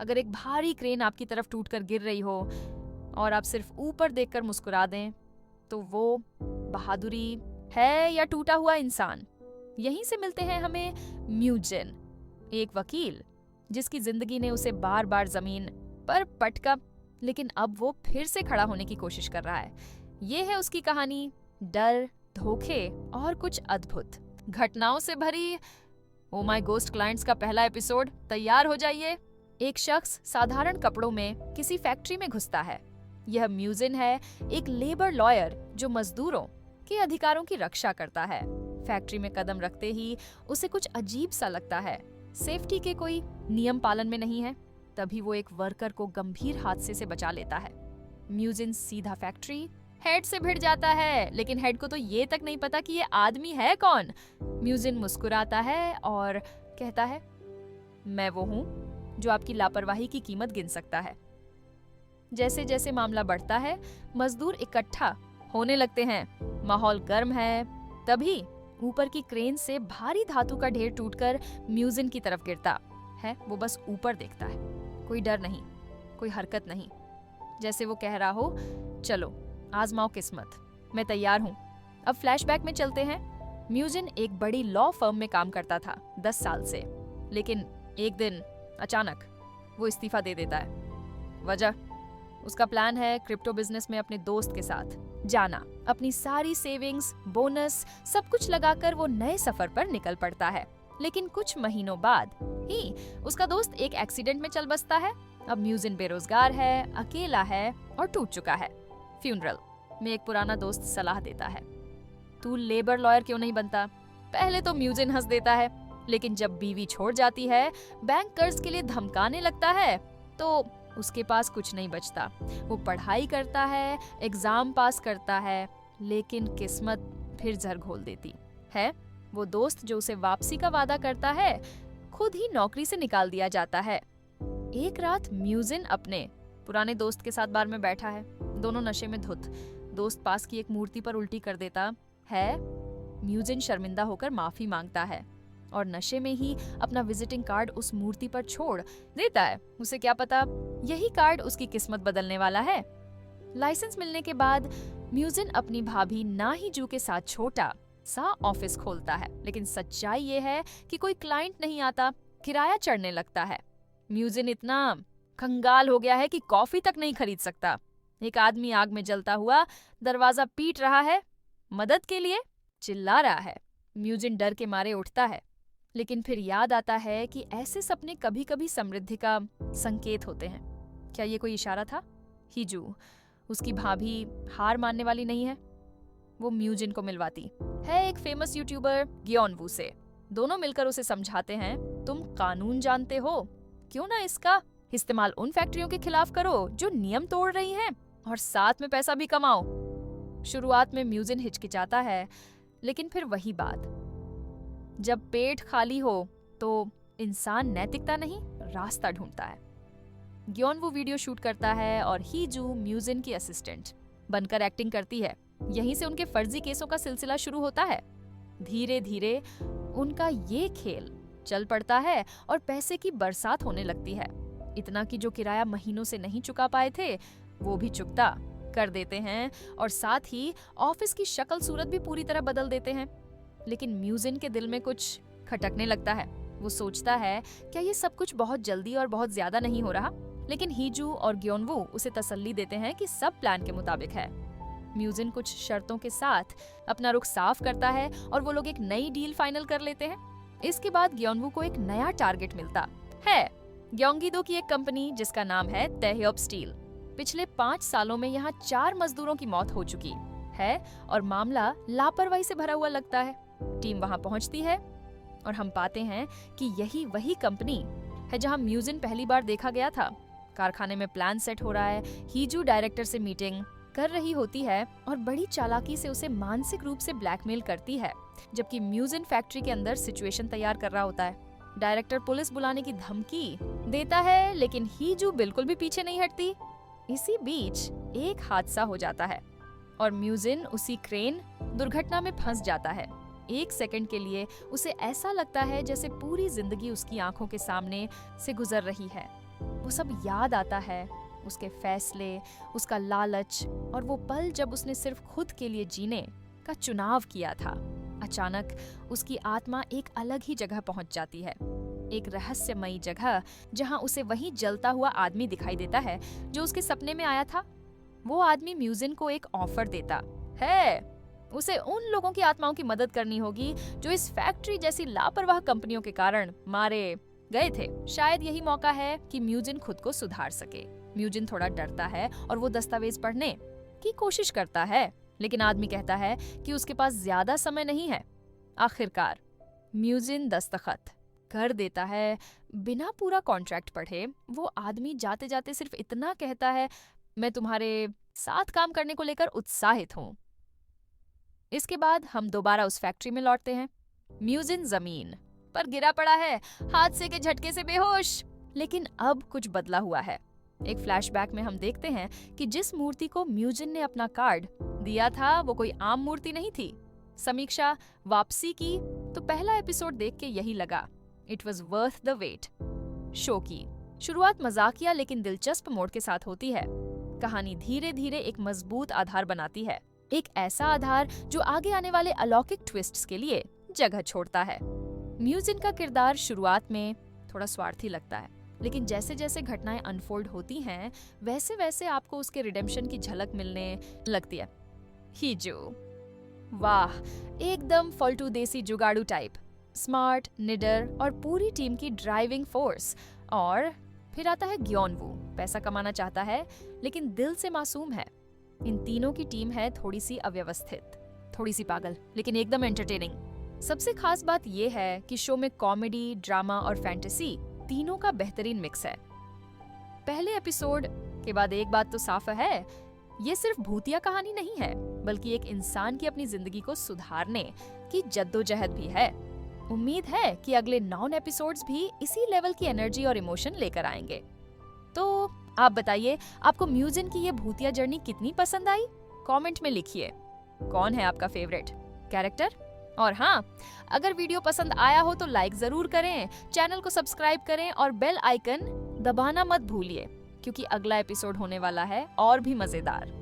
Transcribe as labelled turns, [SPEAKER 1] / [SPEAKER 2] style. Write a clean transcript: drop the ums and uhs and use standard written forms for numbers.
[SPEAKER 1] अगर एक भारी क्रेन आपकी तरफ टूटकर गिर रही हो और आप सिर्फ ऊपर देखकर मुस्कुरा दें, तो वो बहादुरी है या टूटा हुआ इंसान? यहीं से मिलते हैं हमें म्यूजिन, एक वकील जिसकी जिंदगी ने उसे बार बार जमीन पर पटका, लेकिन अब वो फिर से खड़ा होने की कोशिश कर रहा है। ये है उसकी कहानी, डर, धोखे और कुछ अद्भुत घटनाओं से भरी ओ माय गोस्ट क्लाइंट्स का पहला एपिसोड। तैयार हो जाइए। एक शख्स साधारण कपड़ों में किसी फैक्ट्री में घुसता है। यह म्यूजिन है, एक लेबर लॉयर जो मजदूरों के अधिकारों की रक्षा करता है। फैक्ट्री में कदम रखते ही उसे कुछ अजीब सा लगता है। सेफ्टी के कोई नियम पालन में नहीं है। तभी वो एक वर्कर को गंभीर हादसे से बचा लेता है। म्यूजिन सीधा फैक्ट्री हेड से भिड़ जाता है, लेकिन हेड को तो ये तक नहीं पता कि ये आदमी है कौन। म्यूजिन मुस्कुराता है और कहता है, मैं वो हूँ जो आपकी लापरवाही की कीमत गिन सकता है। जैसे जैसे मामला बढ़ता है, मजदूर इकट्ठा होने लगते हैं। माहौल गर्म है। तभी ऊपर की क्रेन से भारी धातु का ढेर टूटकर म्यूजिन की तरफ गिरता है। वो बस ऊपर देखता है, कोई डर नहीं, कोई हरकत नहीं। जैसे वो कह रहा हो, चलो आजमाओ किस्मत, मैं तैयार हूँ। अब फ्लैशबैक में चलते हैं। म्यूजिन एक बड़ी लॉ फर्म में काम करता था 10 साल से, लेकिन एक दिन अचानक वो इस्तीफा दे देता है। वजह, उसका प्लान है क्रिप्टो बिजनेस में अपने दोस्त के साथ जाना। अपनी सारी सेविंग्स, बोनस, सब कुछ लगाकर वो नए सफर पर निकल पड़ता है। लेकिन कुछ महीनों बाद ही उसका दोस्त एक एक्सीडेंट में चल बसता है। अब म्यूजिन बेरोजगार है, अकेला है और टूट चुका है। फ्यूनरल में एक पुराना दोस्त सलाह देता है, तू लेबर लॉयर क्यों नहीं बनता? पहले तो म्यूजिन हंस देता है, लेकिन जब बीवी छोड़ जाती है, बैंक कर्ज के लिए धमकाने लगता है, तो उसके पास कुछ नहीं बचता। वो पढ़ाई करता है, एग्जाम पास करता है, लेकिन किस्मत फिर जर घोल देती है। वो दोस्त जो उसे वापसी का वादा करता है, खुद ही नौकरी से निकाल दिया जाता है। एक रात म्यूजिन अपने पुराने दोस्त के साथ बार में बैठा है, दोनों नशे में धुत। दोस्त पास की एक मूर्ति पर उल्टी कर देता है। म्यूजिन शर्मिंदा होकर माफी मांगता है और नशे में ही अपना विजिटिंग कार्ड उस मूर्ति पर छोड़ देता है। उसे क्या पता यही कार्ड उसकी किस्मत बदलने वाला है। लाइसेंस मिलने के बाद म्यूजिन अपनी भाभी नाहीजू के साथ छोटा सा ऑफिस खोलता है, लेकिन सच्चाई ये है कि कोई क्लाइंट नहीं आता, किराया चढ़ने लगता है। म्यूजिन इतना कंगाल हो गया है कि कॉफी तक नहीं खरीद सकता। एक आदमी आग में जलता हुआ दरवाजा पीट रहा है, मदद के लिए चिल्ला रहा है। म्यूजिन डर के मारे उठता है, लेकिन फिर याद आता है कि ऐसे सपने कभी कभी समृद्धि का संकेत होते हैं। क्या ये कोई इशारा था? हीजू, उसकी भाभी, हार मानने वाली नहीं है। वो म्यूजिन को मिलवाती है एक फेमस यूट्यूबर ग्योनवू से। दोनों मिलकर उसे समझाते हैं, तुम कानून जानते हो, क्यों ना इसका इस्तेमाल उन फैक्ट्रियों के खिलाफ करो जो नियम तोड़ रही हैं, और साथ में पैसा भी कमाओ। शुरुआत में म्यूजिन हिचकिचाता है, लेकिन फिर वही बात, जब पेट खाली हो तो इंसान नैतिकता नहीं, रास्ता ढूंढता है। ग्योनवू वीडियो शूट करता है और हीजू म्यूजिन की असिस्टेंट बनकर एक्टिंग करती है। यहीं से उनके फर्जी केसों का सिलसिला शुरू होता है। धीरे धीरे उनका ये खेल चल पड़ता है और पैसे की बरसात होने लगती है। इतना कि जो किराया महीनों से नहीं चुका पाए थे, वो भी चुकता कर देते हैं, और साथ ही ऑफिस की शक्ल सूरत भी पूरी तरह बदल देते हैं। लेकिन म्यूजिन के दिल में कुछ खटकने लगता है। वो सोचता है, क्या ये सब कुछ बहुत जल्दी और बहुत ज्यादा नहीं हो रहा? लेकिन हीजू और ग्योनवू उसे तसल्ली देते हैं कि सब प्लान के मुताबिक है। म्यूजिन कुछ शर्तों के साथ अपना रुख साफ करता है और वो लोग एक नई डील फाइनल कर लेते हैं। इसके बाद ग्योनवू को एक नया टारगेट मिलता है, ग्योंगीदो की एक कंपनी जिसका नाम है ताएह्योप स्टील। पिछले 5 सालों में यहाँ 4 मजदूरों की मौत हो चुकी है और मामला लापरवाही से भरा हुआ लगता है। टीम वहाँ पहुँचती है और हम पाते हैं कि यही वही कंपनी है जहाँ म्यूजिन पहली बार देखा गया था। कारखाने में प्लान सेट हो रहा है। हीजू डायरेक्टर से मीटिंग कर रही होती है और बड़ी चालाकी से उसे मानसिक रूप से ब्लैकमेल करती है, जबकि म्यूजिन फैक्ट्री के अंदर सिचुएशन तैयार कर रहा होता है। डायरेक्टर पुलिस बुलाने की धमकी देता है, लेकिन हीजू बिल्कुल भी पीछे नहीं हटती। इसी बीच एक हादसा हो जाता है और म्यूजिन उसी क्रेन दुर्घटना में फंस जाता है। एक सेकंड के लिए उसे ऐसा लगता है जैसे पूरी जिंदगी उसकी आंखों के सामने से गुजर रही है। वो सब याद आता है, उसके फैसले, उसका लालच और वो पल जब उसने सिर्फ खुद के लिए जीने का चुनाव किया था। अचानक उसकी आत्मा एक अलग ही जगह पहुंच जाती है, एक रहस्यमयी जगह जहां उसे वही जलता हुआ आदमी दिखाई देता है जो उसके सपने में आया था। वो आदमी म्यूजिन को एक ऑफर देता है, उसे उन लोगों की आत्माओं की मदद करनी होगी जो इस फैक्ट्री जैसी लापरवाह कंपनियों के कारण मारे गए थे। शायद यही मौका है कि म्यूजिन खुद को सुधार सके। म्यूजिन थोड़ा डरता है और वो दस्तावेज पढ़ने की कोशिश करता है, लेकिन आदमी कहता है कि उसके पास ज्यादा समय नहीं है। आखिरकार म्यूजिन दस्तखत कर देता है बिना पूरा कॉन्ट्रैक्ट पढ़े। वो आदमी जाते जाते सिर्फ इतना कहता है, मैं तुम्हारे साथ काम करने को लेकर उत्साहित हूँ। इसके बाद हम दोबारा उस फैक्ट्री में लौटते हैं। म्यूजिन जमीन पर गिरा पड़ा है, हादसे के झटके से बेहोश। लेकिन अब कुछ बदला हुआ है। एक फ्लैशबैक में हम देखते हैं कि जिस मूर्ति को म्यूजिन ने अपना कार्ड दिया था वो कोई आम मूर्ति नहीं थी। समीक्षा वापसी की तो पहला एपिसोड देख के यही लगा, it was worth the wait. Show की शुरुआत मजाकिया लेकिन दिलचस्प मोड़ के साथ होती है। कहानी धीरे धीरे एक मजबूत आधार बनाती है, एक ऐसा आधार जो आगे आने वाले अलौकिक ट्विस्ट्स के लिए जगह छोड़ता है। म्यूजिन का किरदार शुरुआत में थोड़ा स्वार्थी लगता है, लेकिन जैसे जैसे घटनाएं अनफोल्ड होती हैं वैसे वैसे आपको उसके रिडेम्पशन की झलक मिलने लगती है। हीजू, वाह, एकदम फल्टू देसी जुगाड़ू टाइप, स्मार्ट, निडर और पूरी टीम की ड्राइविंग फोर्स। और फिर आता है ग्योनवू, पैसा कमाना चाहता है लेकिन दिल से मासूम है। इन तीनों की टीम है थोड़ी सी अव्यवस्थित, थोड़ी सी पागल, लेकिन एकदम एंटरटेनिंग। सबसे खास बात यह है कि शो में कॉमेडी, ड्रामा और फैंटेसी तीनों का बेहतरीन मिक्स है। पहले एपिसोड के बाद एक बात तो साफ है, ये सिर्फ भूतिया कहानी नहीं है, बल्कि एक इंसान की अपनी जिंदगी को सुधारने की जद्दोजहद भी है। उम्मीद है कि अगले 9 एपिसोड्स भी इसी लेवल की एनर्जी और इमोशन लेकर आएंगे। तो आप बताइए, आपको म्यूजिन की ये भूतिया जर्नी कितनी पसंद आई? कमेंट में लिखिए। कौन है आपका फेवरेट कैरेक्टर? और हाँ, अगर वीडियो पसंद आया हो तो लाइक जरूर करें, चैनल को सब्सक्राइब करें और बेल आइकन दबाना मत भूलिए, क्योंकि अगला एपिसोड होने वाला है और भी मजेदार।